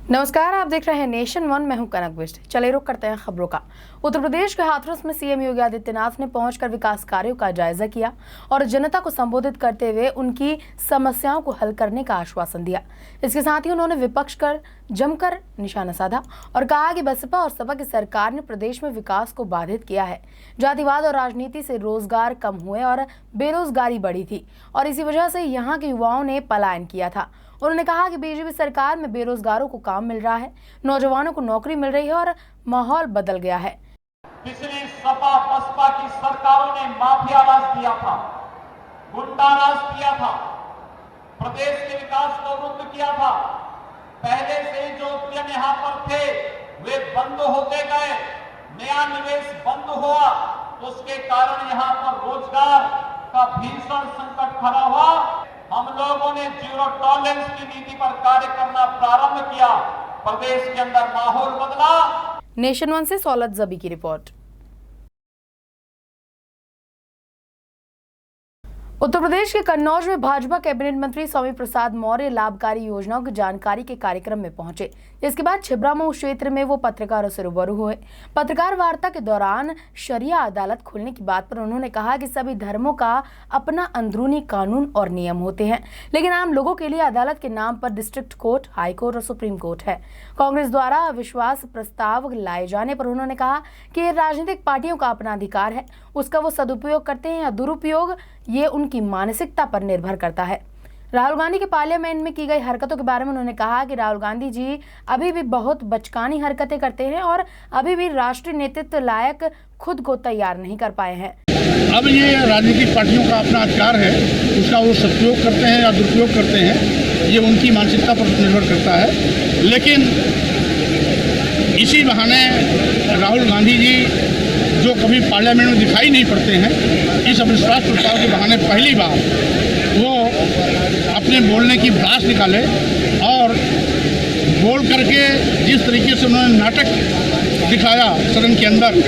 नमस्कार, आप देख रहे हैं नेशन वन। मैं हूं कनक बिष्ट। चले रुक करते हैं खबरों का। उत्तर प्रदेश के हाथरस में सीएम योगी आदित्यनाथ ने पहुंचकर विकास कार्यों का जायजा किया और जनता को संबोधित करते हुए उनकी समस्याओं को हल करने का आश्वासन दिया। इसके साथ ही उन्होंने विपक्ष कर जमकर निशाना साधा और कहा कि बसपा और सपा की सरकार ने प्रदेश में विकास को बाधित किया है। जातिवाद और राजनीति से रोजगार कम हुए और बेरोजगारी बढ़ी थी और इसी वजह से यहाँ के युवाओं ने पलायन किया था। उन्होंने कहा कि बीजेपी सरकार में बेरोजगारों को काम मिल रहा है, नौजवानों को नौकरी मिल रही है और माहौल बदल गया है। पिछली सपा बसपा की सरकारों ने माफिया राज दिया था, गुंडा राज किया था, प्रदेश के विकास को रुक किया था। पहले से जो उद्यम यहाँ पर थे वे बंद होते गए, नया निवेश बंद हुआ, उसके कारण यहाँ पर रोजगार का भीषण संकट खड़ा हुआ। हम लोगों ने जीरो टॉलरेंस की नीति पर कार्य करना प्रारंभ किया, प्रदेश के अंदर माहौल बदला। नेशन वन से सौलत जबी की रिपोर्ट। उत्तर प्रदेश के कन्नौज में भाजपा कैबिनेट मंत्री स्वामी प्रसाद मौर्य लाभकारी योजनाओं की जानकारी के कार्यक्रम में पहुंचे। इसके बाद छिबरामऊ क्षेत्र में वो पत्रकारों से रूबरू हुए। पत्रकार वार्ता के दौरान शरिया अदालत खोलने की बात पर उन्होंने कहा कि सभी धर्मों का अपना अंदरूनी कानून और नियम होते हैं, लेकिन आम लोगों के लिए अदालत के नाम पर डिस्ट्रिक्ट कोर्ट, हाई कोर्ट और सुप्रीम कोर्ट है। कांग्रेस द्वारा अविश्वास प्रस्ताव लाए जाने पर उन्होंने कहा कि राजनीतिक पार्टियों का अपना अधिकार है, उसका वो सदुपयोग करते हैं या दुरुपयोग, ये उनकी मानसिकता पर निर्भर करता है। राहुल गांधी के पार्लियामेंट में की गई हरकतों के बारे में उन्होंने कहा कि राहुल गांधी जी अभी भी बहुत बचकानी हरकतें करते हैं और अभी भी राष्ट्रीय नेतृत्व लायक खुद को तैयार नहीं कर पाए हैं। अब ये राजनीतिक पार्टियों का अपना अधिकार है, उसका वो सदुपयोग करते हैं या दुरुपयोग करते हैं, ये उनकी मानसिकता पर निर्भर करता है। लेकिन इसी बहाने राहुल गांधी जी जो कभी पार्लियामेंट में दिखाई नहीं पड़ते हैं, इस अविश्वास प्रस्ताव के बहाने पहली बार वो अपने बोलने की भड़ास निकाले और बोल करके जिस तरीके से उन्होंने नाटक दिखाया सदन के अंदर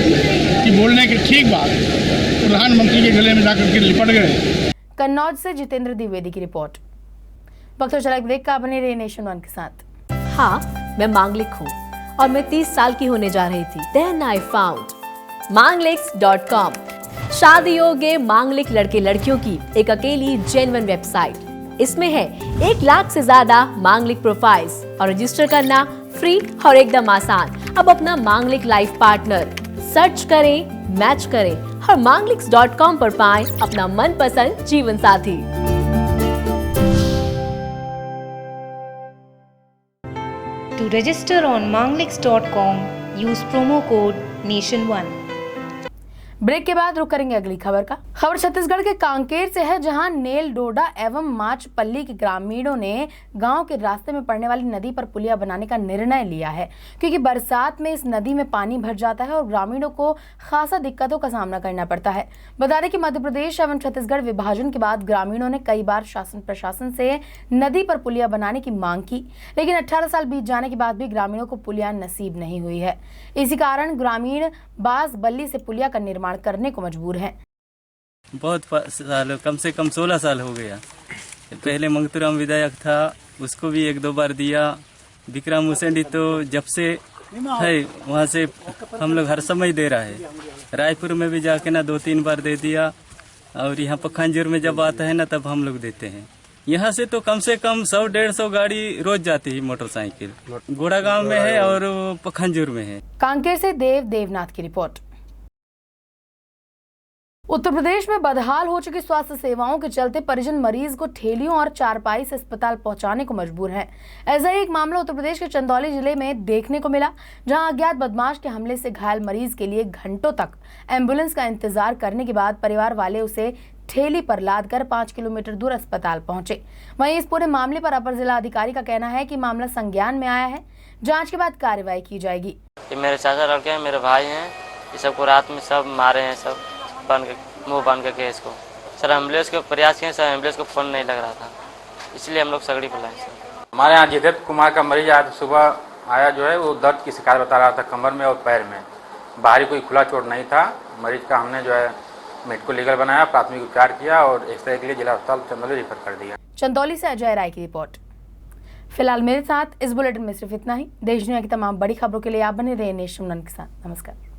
कि बोलने के ठीक बाद प्रधानमंत्री के गले में जाकर के लिपट गए। कन्नौज से जितेंद्र द्विवेदी की रिपोर्ट। वक्त हो चला ब्रेक का, बने रहे नेशन वन के साथ। हाँ, मैं मांगलिक हूँ और मैं 30 साल की होने जा रही थी। Then I found Manglix.com, शादी योग्य मांगलिक लड़के लड़कियों की एक अकेली जेन्युइन वेबसाइट। इसमें है 1 लाख से ज्यादा मांगलिक प्रोफाइल्स और रजिस्टर करना फ्री और एकदम आसान। अब अपना मांगलिक लाइफ पार्टनर सर्च करें, मैच करें और Manglix.com पर पाएं अपना मनपसंद जीवन साथी। To register on Manglix.com, use promo code Nation1। Break के बाद रुक करेंगे अगली खबर का। खबर छत्तीसगढ़ के कांकेर से है, जहां नेल डोडा एवं माचपल्ली के ग्रामीणों ने गांव के रास्ते में पड़ने वाली नदी पर पुलिया बनाने का निर्णय लिया है, क्योंकि बरसात में इस नदी में पानी भर जाता है और ग्रामीणों को खासा दिक्कतों का सामना करना पड़ता है। बता दें कि मध्य प्रदेश एवं छत्तीसगढ़ विभाजन के बाद ग्रामीणों ने कई बार शासन प्रशासन से नदी पर पुलिया बनाने की मांग की, लेकिन 18 साल बीत जाने के बाद भी ग्रामीणों को पुलिया नसीब नहीं हुई है। इसी कारण ग्रामीण बास बल्ली से पुलिया का निर्माण करने को मजबूर हैं। बहुत साल, कम से कम 16 साल हो गया। पहले मंगतूराम विधायक था, उसको भी 1-2 बार दिया। विक्रम उसेंडी तो जब से है वहाँ से हम लोग हर समय दे रहा है। रायपुर में भी जाके ना 2-3 बार दे दिया और यहाँ पखांजूर में जब आता है ना तब हम लोग देते हैं। यहाँ से तो कम से कम 100-150 गाड़ी रोज जाती है मोटरसाइकिल। गोड़ा गांव में है और पखांजूर में है। कांकेर से देवनाथ की रिपोर्ट। उत्तर प्रदेश में बदहाल हो चुकी स्वास्थ्य सेवाओं के चलते परिजन मरीज को ठेलियों और चारपाई से अस्पताल पहुंचाने को मजबूर हैं। ऐसा ही एक मामला उत्तर प्रदेश के चंदौली जिले में देखने को मिला, जहां अज्ञात बदमाश के हमले से घायल मरीज के लिए घंटों तक एम्बुलेंस का इंतजार करने के बाद परिवार वाले उसे ठेली पर लादकर 5 किलोमीटर दूर अस्पताल पहुंचे। वहीं इस पूरे मामले पर अपर जिला अधिकारी का कहना है कि मामला संज्ञान में आया है, जांच के बाद कार्रवाई की जाएगी। मेरे चाचा लड़के हैं, मेरे भाई हैं, ये सबको रात में सब मारे हैं, सब मुंह बांध के इसको। सर एम्बुलेंस के प्रयास किए, सर एम्बुलेंस को फोन नहीं लग रहा था, इसलिए हम लोग सगड़ी बुलाए सर। हमारे यहाँ जिदेव कुमार का मरीज आज सुबह आया, जो है वो दर्द की शिकायत बता रहा था कमर में और पैर में। बाहरी कोई खुला चोट नहीं था। मरीज का हमने जो है मेडिको लीगल बनाया, प्राथमिक उपचार किया और एक्सरे के लिए जिला अस्पताल चंदौली रेफर कर दिया। चंदौली से अजय राय की रिपोर्ट। फिलहाल मेरे साथ इस बुलेटिन में सिर्फ इतना ही। देश दुनिया की तमाम बड़ी खबरों के लिए आप बने रहे नेशन वन के साथ। नमस्कार।